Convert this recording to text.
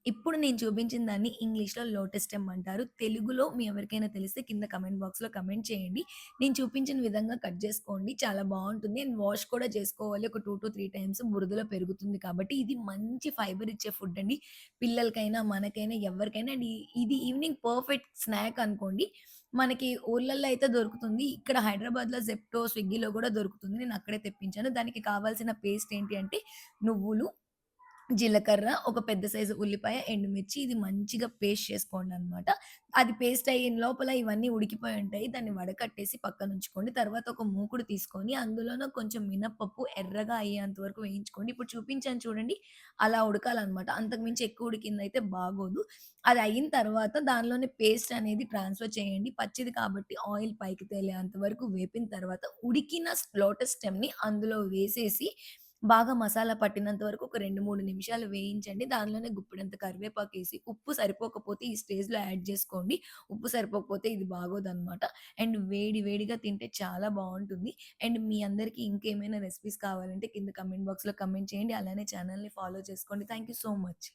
ఇప్పుడు నేను చూపించిన దాన్ని ఇంగ్లీష్‌లో లోటస్ స్టెమ్ అంటారు. తెలుగులో మీ ఎవరికైనా తెలిస్తే కింద కామెంట్ బాక్స్‌లో కామెంట్ చేయండి. నేను చూపించిన విధంగా కట్ చేసుకోండి. చాలా బావుంటుంది. అండ్ వాష్ కూడా చేసుకోవాలి. ఒక 2-3 టైమ్స్ బురదలో పెరుగుతుంది కాబట్టి ఇది మంచి ఫైబర్ ఇచ్చే ఫుడ్ అండి. పిల్లలకైనా, మనకైనా ఎవరికైనా అండ్ ఇది ఈవినింగ్ పర్ఫెక్ట్ స్నాక్ అనుకోండి. మనకి ఊర్లల్లో అయితే దొరుకుతుంది. ఇక్కడ హైదరాబాద్‌లో జెప్టో, స్విగ్గీలో కూడా దొరుకుతుంది. నేను అక్కడే తెప్పించాను. దానికి కావాల్సిన పేస్ట్ ఏంటి అంటే నువ్వులు, జీలకర్ర, ఒక పెద్ద సైజు ఉల్లిపాయ, ఎండుమిర్చి ఇది మంచిగా పేస్ట్ చేసుకోండనమాట. అది పేస్ట్ అయిన లోపల ఇవన్నీ ఉడికిపోయి ఉంటాయి. దాన్ని వడకట్టేసి పక్కనుంచుకోండి. తర్వాత ఒక మూకుడు తీసుకొని అందులోన కొంచెం మినపప్పు ఎర్రగా అయ్యేంత వరకు వేయించుకోండి. ఇప్పుడు చూపించాను చూడండి అలా ఉడకాలనమాట. అంతకు మించి ఎక్కువ ఉడికిందయితే బాగోదు. అది అయిన తర్వాత దానిలోనే పేస్ట్ అనేది ట్రాన్స్‌ఫర్ చేయండి. పచ్చిది కాబట్టి ఆయిల్ పైకి తేలేంత వరకు వేపిన తర్వాత ఉడికిన లోటస్ స్టెమ్‌ని అందులో వేసేసి బాగా మసాలా పట్టినంత వరకు ఒక 2, 3 నిమిషాలు వేయించండి. దానిలోనే గుప్పెడంత కరివేపాకేసి, ఉప్పు సరిపోకపోతే ఈ స్టేజ్‌లో యాడ్ జేసుకోండి. ఉప్పు సరిపోకపోతే ఇది బాగోదనమాట. అండ్ వేడి వేడిగా తింటే చాలా బావుంటుంది. అండ్ మీ అందరికీ ఇంకేమైనా రెసిపీస్ కావాలంటే కింద కామెంట్ బాక్స్‌లో కామెంట్ చేయండి. అలానే ఛానెల్‌ని ఫాలో చేసుకోండి. Thank you so much.